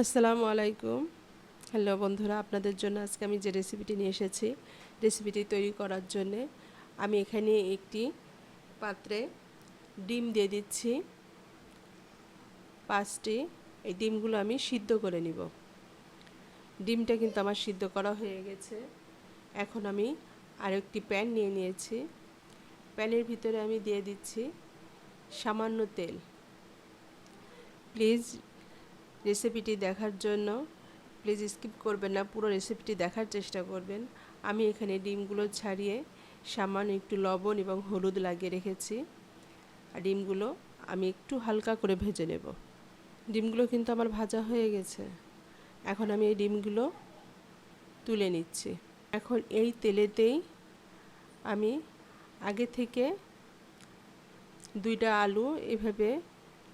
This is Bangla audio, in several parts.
আসসালামু আলাইকুম। হ্যালো বন্ধুরা, আপনাদের জন্য আজকে আমি যে রেসিপিটি নিয়ে এসেছি, রেসিপিটি তৈরি করার জন্যে আমি এখানে একটি পাত্রে ডিম দিয়ে দিচ্ছি 5টি। এই ডিমগুলো আমি সিদ্ধ করে নিব। ডিমটা কিন্তু আমার সিদ্ধ করা হয়ে গেছে। এখন আমি আরেকটি প্যান নিয়ে নিয়েছি। প্যানের ভিতরে আমি দিয়ে দিচ্ছি সামান্য তেল। প্লিজ রেসিপিটি দেখার জন্য প্লিজ স্কিপ করবেন না, পুরো রেসিপিটি দেখার চেষ্টা করবেন। আমি এখানে ডিমগুলো ছাড়িয়ে সামান্য একটু লবণ এবং হলুদ লাগিয়ে রেখেছি। আর ডিমগুলো আমি একটু হালকা করে ভেজে নেব। ডিমগুলো কিন্তু আমার ভাজা হয়ে গেছে। এখন আমি এই ডিমগুলো তুলে নিচ্ছি। এখন এই তেলেতেই আমি আগে থেকে 2টা আলু এভাবে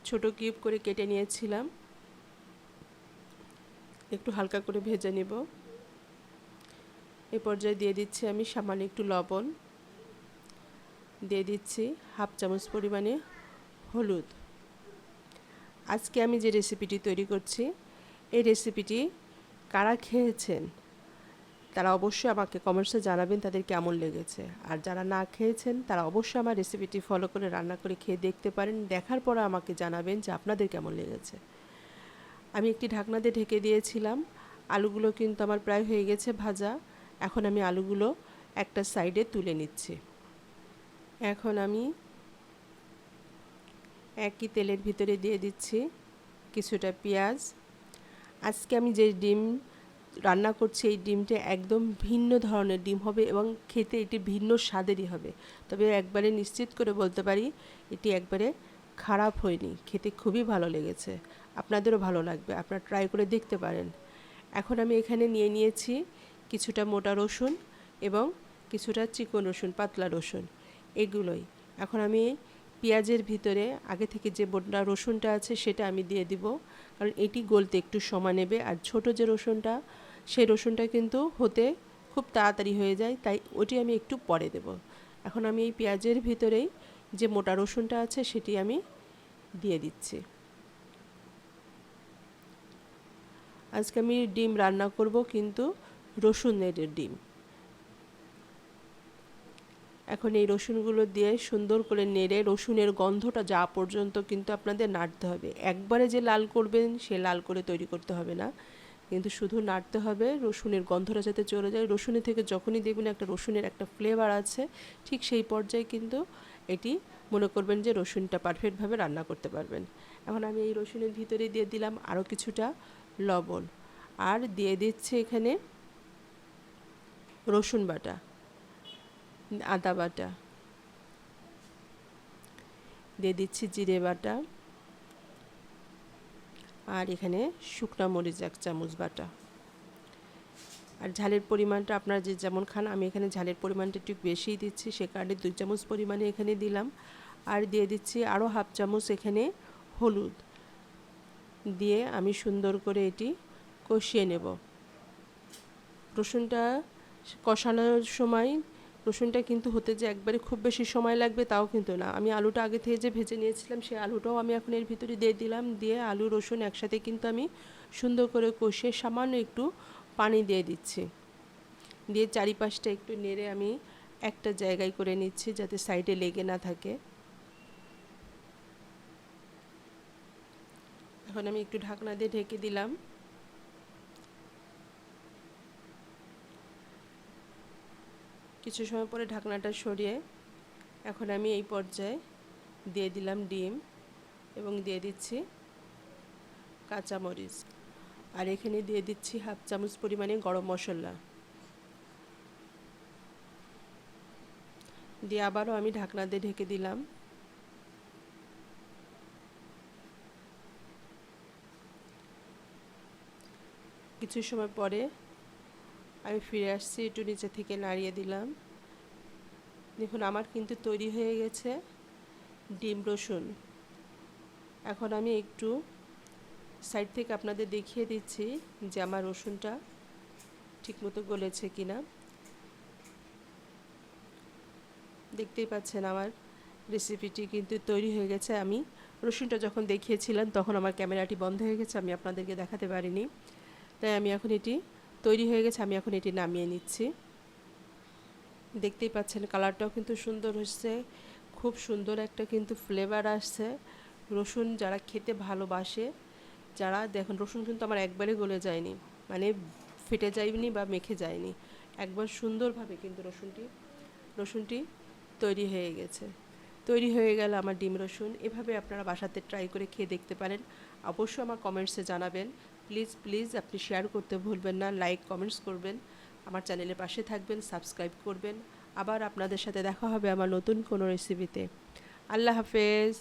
ছোট কিউব করে কেটে নিয়েছিলাম, একটু হালকা করে ভেজে নেব। এই পর্যায়ে দিয়ে দিচ্ছি আমি সামান্য একটু লবণ, দিয়ে দিচ্ছি হাফ চামচ পরিমাণে হলুদ। আজকে আমি যে রেসিপিটি তৈরি করছি, এই রেসিপিটি কারা খেয়েছেন তারা অবশ্যই আমাকে কমেন্টসে জানাবেন তাদের কেমন লেগেছে। আর যারা না খেয়েছেন তারা অবশ্যই আমার রেসিপিটি ফলো করে রান্না করে খেয়ে দেখতে পারেন। দেখার পরে আমাকে জানাবেন যে আপনাদের কেমন লেগেছে। আমি একটি ঢাকনা দিয়ে ঢেকে দিয়েছিলাম। আলুগুলো কিন্তু আমার প্রায় হয়ে গেছে ভাজা। এখন আমি আলুগুলো একটা সাইডে তুলে নিচ্ছি। এখন আমি একই তেলের ভিতরে দিয়ে দিচ্ছি কিছুটা পেঁয়াজ। আজকে আমি যে ডিম রান্না করছি, এই ডিমটা একদম ভিন্ন ধরনের ডিম হবে এবং খেতে এটি ভিন্ন স্বাদেরই হবে। তবে একবারে নিশ্চিত করে বলতে পারি এটি একবারে খারাপ হয়নি, খেতে খুবই ভালো লেগেছে। আপনাদেরও ভালো লাগবে, আপনারা ট্রাই করে দেখতে পারেন। এখন আমি এখানে নিয়ে নিয়েছি কিছুটা মোটা রসুন এবং কিছুটা চিকন রসুন, পাতলা রসুন, এগুলোই। এখন আমি পেঁয়াজের ভিতরে আগে থেকে যে বোটা রসুনটা আছে সেটা আমি দিয়ে দিব, কারণ এটি গলতে একটু সময় নেবে। আর ছোট যে রসুনটা, সেই রসুনটা কিন্তু হতে খুব তাড়াতাড়ি হয়ে যায়, তাই ওটি আমি একটু পরে দেব। এখন আমি এই পেঁয়াজের ভিতরেই যে মোটা রসুনটা আছে সেটি আমি দিয়ে দিচ্ছি। আজকে আমি ডিম রান্না করব কিন্তু রসুনের ডিম। এখন এই রসুনগুলো দিয়ে সুন্দর করে নেড়ে রসুনের গন্ধটা যাওয়া পর্যন্ত কিন্তু আপনাদের নাড়তে হবে। একবারে যে লাল করবেন সে লাল করে তৈরি করতে হবে না, কিন্তু শুধু নাড়তে হবে রসুনের গন্ধটা যাতে চলে যায়। রসুনের থেকে যখনই দেখবেন একটা রসুনের একটা ফ্লেভার আছে, ঠিক সেই পর্যায়ে কিন্তু এটি মনে করবেন যে রসুনটা পারফেক্টভাবে রান্না করতে পারবেন। এখন আমি এই রসুনের ভিতরে দিয়ে দিলাম আরও কিছুটা লবণ, আর দিয়ে দিচ্ছি এখানে রসুন বাটা, আদা বাটা, দিয়ে দিচ্ছি জিরে বাটা, আর এখানে শুকনা মরিচ 1 চামচ বাটা। আর ঝালের পরিমাণটা আপনারা যে যেমন খান, আমি এখানে ঝালের পরিমাণটা একটু বেশিই দিচ্ছি, সে কারণে 2 চামচ পরিমাণে এখানে দিলাম। আর দিয়ে দিচ্ছি আরও হাফ চামচ এখানে হলুদ, দিয়ে আমি সুন্দর করে এটি কষিয়ে নেব। রসুনটা কষানোর সময় রসুনটা কিন্তু হতে যে একবারে খুব বেশি সময় লাগবে তাও কিন্তু না। আমি আলুটা আগে থেকে যে ভেজে নিয়েছিলাম সেই আলুটাও আমি এখন এর ভিতরে দিয়ে দিলাম, দিয়ে আলু রসুন একসাথে কিন্তু আমি সুন্দর করে কষিয়ে সামান্য একটু পানি দিয়ে দিচ্ছি, দিয়ে চারিপাশটা একটু নেড়ে আমি একটা জায়গায় করে নিচ্ছি যাতে সাইডে লেগে না থাকে। এখন আমি একটু ঢাকনা দিয়ে ঢেকে দিলাম। কিছু সময় পরে ঢাকনাটা সরিয়ে এখন আমি এই পর্যায়ে দিয়ে দিলাম ডিম এবং দিয়ে দিচ্ছি কাঁচামরিচ, আর এখানে দিয়ে দিচ্ছি হাফ চামচ পরিমাণে গরম মশলা, দিয়ে আবারও আমি ঢাকনা দিয়ে ঢেকে দিলাম। কিছু সময় পরে আমি ফিরে আসছি, একটু নিচে থেকে নাড়িয়ে দিলাম। দেখুন আমার কিন্তু তৈরি হয়ে গেছে ডিম রসুন। এখন আমি একটু সাইড থেকে আপনাদের দেখিয়ে দিচ্ছি যে আমার রসুনটা ঠিকমতো গলেছে কিনা। দেখতেই পাচ্ছেন আমার রেসিপিটি কিন্তু তৈরি হয়ে গেছে। আমি রসুনটা যখন দেখিয়েছিলেন তখন আমার ক্যামেরাটি বন্ধ হয়ে গেছে, আমি আপনাদেরকে দেখাতে পারিনি। তাই আমি এখন এটি তৈরি হয়ে গেছে, আমি এখন এটি নামিয়ে নিচ্ছি। দেখতেই পাচ্ছেন কালারটাও কিন্তু সুন্দর হচ্ছে, খুব সুন্দর একটা কিন্তু ফ্লেভার আসছে। রসুন যারা খেতে ভালোবাসে, যারা দেখুন রসুন কিন্তু আমার একবারে গলে যায়নি, মানে ফেটে যায়নি বা মেখে যায়নি, একবার সুন্দরভাবে কিন্তু রসুনটি তৈরি হয়ে গেছে। তৈরি হয়ে গেল আমার ডিম রসুন। এভাবে আপনারা বাসাতে ট্রাই করে খেয়ে দেখতে পারেন। অবশ্যই আমার কমেন্টসে জানাবেন। প্লিজ প্লিজ আপনি শেয়ার করতে ভুলবেন না, লাইক কমেন্টস করবেন, আমার চ্যানেলের পাশে থাকবেন, সাবস্ক্রাইব করবেন। আবার আপনাদের সাথে দেখা হবে আমার নতুন কোনো রেসিপিতে। আল্লাহ হাফেজ।